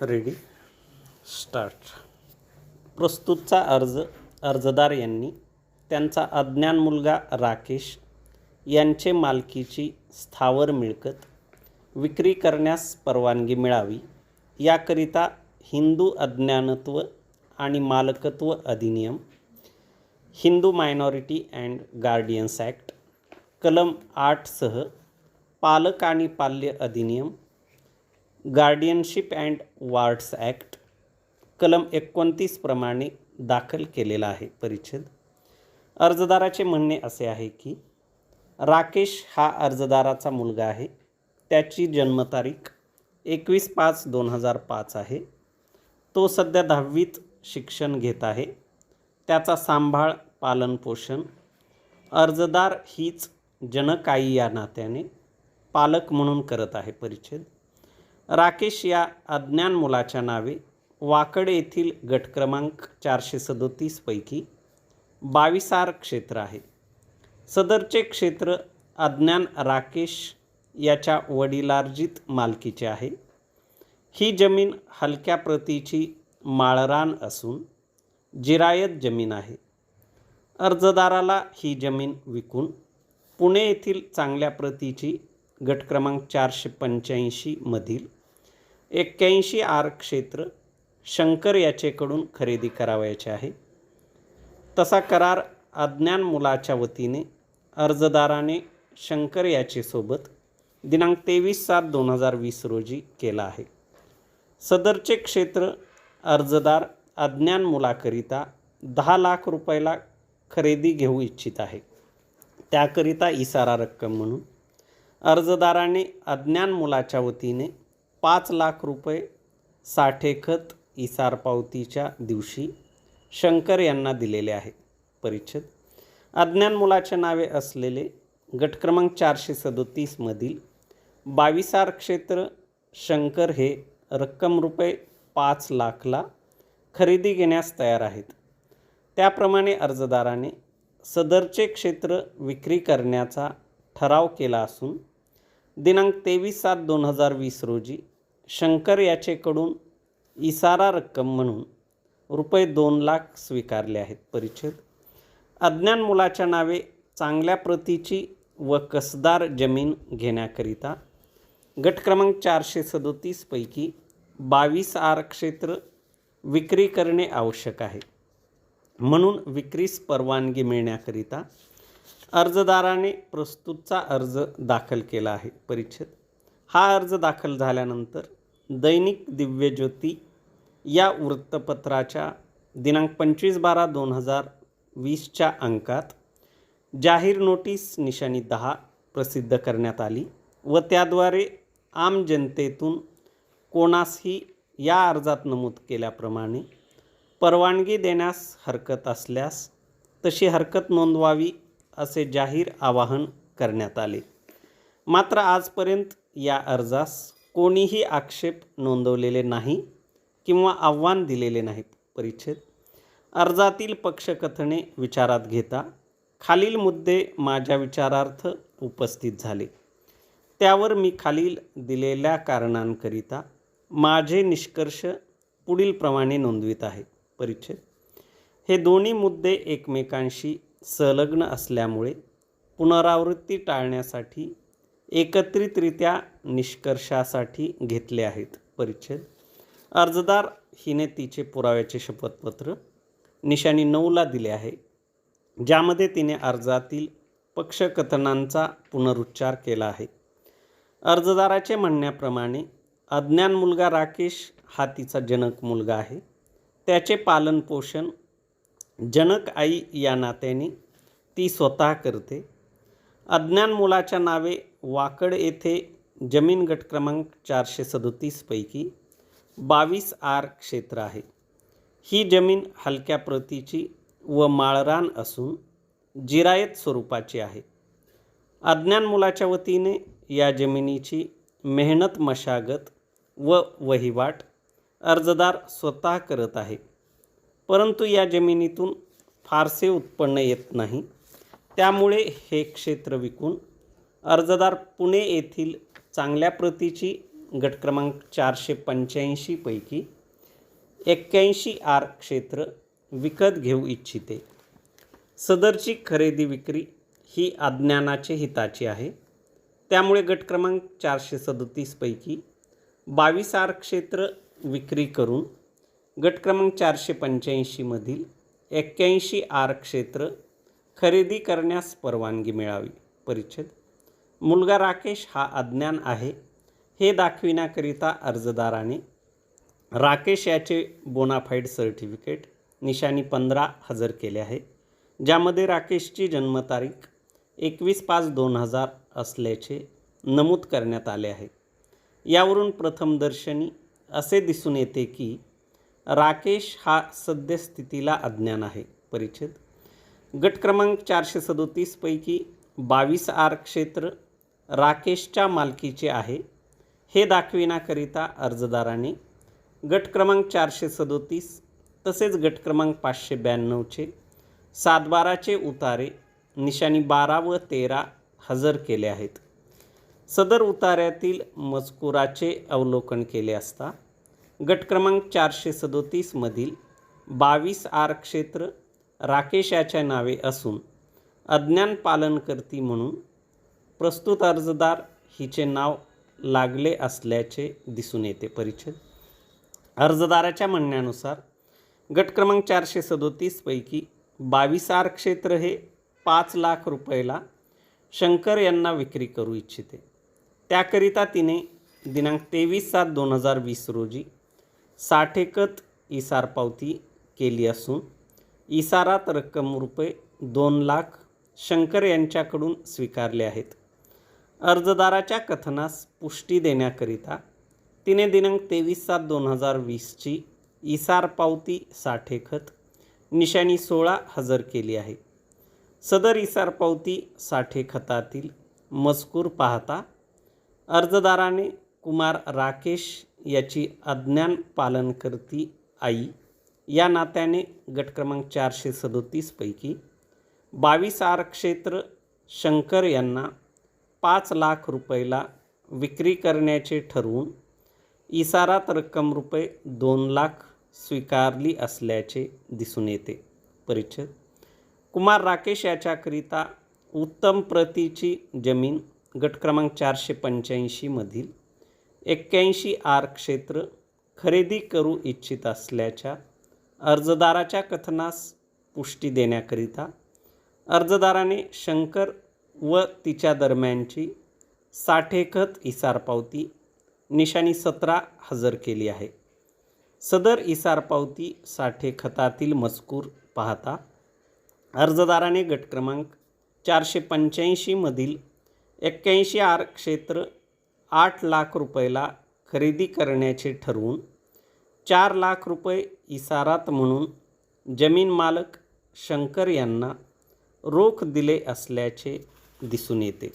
Ready start. प्रस्तुतचा अर्जदार यांनी त्यांचा अज्ञान मुलगा राकेश यांचे मालकीची स्थावर मिळकत विक्री करण्यास परवानगी मिळावी याकरिता हिंदू अज्ञानत्व आणि मालकत्व अधिनियम, Hindu minority and guardian's act कलम 8 सह पालक आणि पाल्य अधिनियम, गार्डियनशिप अँड वार्ड्स ॲक्ट कलम 29 प्रमाणे दाखल केलेला आहे. परिच्छेद. अर्जदाराचे म्हणणे असे आहे की राकेश हा अर्जदाराचा मुलगा आहे. त्याची जन्मतारीख 21/5/2005 आहे. तो सध्या 10वीत शिक्षण घेत आहे. त्याचा सांभाळ पालनपोषण अर्जदार हीच जनकाई या नात्याने पालक म्हणून करत आहे. परिच्छेद. राकेश या अज्ञान मुलाच्या नावे वाकड येथील गट क्रमांक 437 पैकी 22 आर क्षेत्र आहे. सदरचे क्षेत्र अज्ञान राकेश याच्या वडिलार्जित मालकीचे आहे. ही जमीन हलक्या प्रतीची माळरान असून जिरायत जमीन आहे. अर्जदाराला ही जमीन विकून पुणे येथील चांगल्या प्रतीची गट क्रमांक 485 मधील 81 आर क्षेत्र शंकर याचेकडून खरेदी करावयाचे आहे. तसा करार अज्ञान मुलाच्या वतीने अर्जदाराने शंकर याचेसोबत दिनांक 23/7/2020 रोजी केला आहे. सदरचे क्षेत्र अर्जदार अज्ञान मुलाकरिता 10 लाख रुपयाला खरेदी घेऊ इच्छित आहे. त्याकरिता इसारा रक्कम म्हणून अर्जदाराने अज्ञान मुलाच्या वतीने 5 लाख रुपये साठेखत इसार पावतीच्या दिवशी शंकर यांना दिलेले आहे. परिच्छेद. अज्ञान मुलाच्या नावे असलेले गट क्रमांक 437 मधील 22 आर क्षेत्र शंकर हे रक्कम रुपये 5 लाखला खरेदी घेण्यास तयार आहेत. त्याप्रमाणे अर्जदाराने सदरचे क्षेत्र विक्री करण्याचा ठराव केला असून दिनांक 23/7/2020 रोजी शंकर याचेकडून इसारा रक्कम म्हणून रुपये 2 लाख स्वीकारले आहेत. परिच्छेद. अज्ञान मुलाच्या नावे चांगल्या प्रतीची व कसदार जमीन घेण्याकरिता गट क्रमांक 437 पैकी 22 आर क्षेत्र विक्री करणे आवश्यक आहे. म्हणून विक्रीस परवानगी मिळण्याकरिता अर्जदाराने प्रस्तुतचा अर्ज दाखल केला आहे. परिच्छेद. हा अर्ज दाखल झाल्यानंतर दैनिक दिव्यज्योती या वृत्तपत्राच्या दिनांक 25/12/2020च्या अंकात जाहीर नोटीस निशाणी 10 प्रसिद्ध करण्यात आली व त्याद्वारे आम जनतेतून कोणासही या अर्जात नमूद केल्याप्रमाणे परवानगी देण्यास हरकत असल्यास तशी हरकत नोंदवावी असे जाहीर आवाहन करण्यात आले. मात्र आजपर्यंत या अर्जास कोणीही आक्षेप नोंदवलेले नाही किंवा आव्हान दिलेले नाहीत. परिच्छेद. अर्जातील पक्षकथने विचारात घेता खालील मुद्दे माझ्या विचारार्थ उपस्थित झाले. त्यावर मी खालील दिलेल्या कारणांकरिता माझे निष्कर्ष पुढीलप्रमाणे नोंदवित आहे. परिच्छेद. हे दोन्ही मुद्दे एकमेकांशी संलग्न असल्यामुळे पुनरावृत्ती टाळण्यासाठी एकत्रितरित्या निष्कर्षासाठी घेतले आहेत. परिच्छेद. अर्जदार हिने तिचे पुराव्याचे शपथपत्र निशाणी 9ला दिले आहे, ज्यामध्ये तिने अर्जातील पक्षकथनांचा पुनरुच्चार केला आहे. अर्जदाराचे म्हणण्याप्रमाणे अज्ञान मुलगा राकेश हा तिचा जनक मुलगा आहे. त्याचे पालनपोषण जनक आई या नात्याने ती स्वतः करते. अज्ञान मुलाच्या नावे वाकड येथे जमीन गट क्रमांक 437 पैकी 22 आर क्षेत्र आहे. ही जमीन हलक्या प्रतीची व माळरान असून जिरायत स्वरूपाची आहे. अज्ञान मुलाच्या वतीने या जमिनीची मेहनत मशागत व वहिवाट अर्जदार स्वतः करत आहे. परंतु या जमिनीतून फारसे उत्पन्न येत नाही. त्यामुळे हे क्षेत्र विकून अर्जदार पुणे येथील चांगल्या प्रतीची गट क्रमांक 485 पैकी 81 आर क्षेत्र विकत घेऊ इच्छिते. सदरची खरेदी विक्री ही अज्ञानाचे हिताची आहे. त्यामुळे गट क्रमांक 437 पैकी 22 आर क्षेत्र विक्री करून गट क्रमांक 485 मधील 81 आर क्षेत्र खरेदी करण्यास परवानगी मिळावी. परिच्छेद. मुलगा राकेश हा अज्ञान आहे हे दाखविण्याकरिता अर्जदाराने राकेश याचे बोनाफाईड सर्टिफिकेट निशाणी 15 हजर केले आहे, ज्यामध्ये राकेशची जन्मतारीख 21/5/2000 असल्याचे नमूद करण्यात आले आहे. यावरून प्रथमदर्शनी असे दिसून येते की राकेश हा सद्यस्थितीला अज्ञान आहे. परिच्छेद. गट क्रमांक 437 पैकी 22 आर क्षेत्र राकेशच्या मालकीचे आहे हे दाखविण्याकरिता अर्जदाराने गट क्रमांक 437 तसेच गट क्रमांक 592चे 7/12चे उतारे निशाणी 12 व 13 हजर केले आहेत. सदर उतार्यातील मजकुराचे अवलोकन केले असता गट क्रमांक 437 मधील 22 आर क्षेत्र राकेश याच्या नावे असून अज्ञान पालनकर्ती म्हणून प्रस्तुत अर्जदार हिचे नाव लागले असल्याचे दिसून येते. परिच्छेद. अर्जदाराच्या म्हणण्यानुसार गट क्रमांक 437 पैकी 22 आर क्षेत्र हे 5 लाख रुपयाला शंकर यांना विक्री करू इच्छिते. त्याकरिता तिने दिनांक 23/7/2020 रोजी 60 एकत इसार पावती केली असून इसारात रक्कम रुपये 2 लाख शंकर यांच्याकडून स्वीकारले आहेत. अर्जदाराच्या कथनास पुष्टी देण्याकरिता तिने दिनांक 23/7/2020ची इसार पावती 60 एकत निशाणी 16 हजर केली आहे. सदर इसार पावती 60 एकतातील मजकूर पाहता अर्जदाराने कुमार राकेश याची अज्ञान पालनकर्ती आई या नात्याने गट क्रमांक 437 पैकी 22 आर क्षेत्र शंकर यांना 5 लाख रुपयाला विक्री करण्याचे ठरवून इसारात रक्कम रुपये 2 लाख स्वीकारली असल्याचे दिसून येते. परिच्छेद. कुमार राकेश याच्याकरिता उत्तम प्रतीची जमीन गट क्रमांक 485 मधील 81 आर क्षेत्र खरेदी करू इच्छित असल्याच्या अर्जदाराच्या कथनास पुष्टी देण्याकरिता अर्जदाराने शंकर व तिच्या दरम्यानची 60 एकत इसार पावती निशाणी 17 हजर केली आहे. सदर इसार पावती 60 एकतातील मजकूर पाहता अर्जदाराने गट क्रमांक 485 मधील 81 आर क्षेत्र 8 लाख रुपयाला खरेदी करण्याचे ठरवून 4 लाख रुपये इसारात म्हणून जमीन मालक शंकर यांना रोख दिले असल्याचे दिसून येते.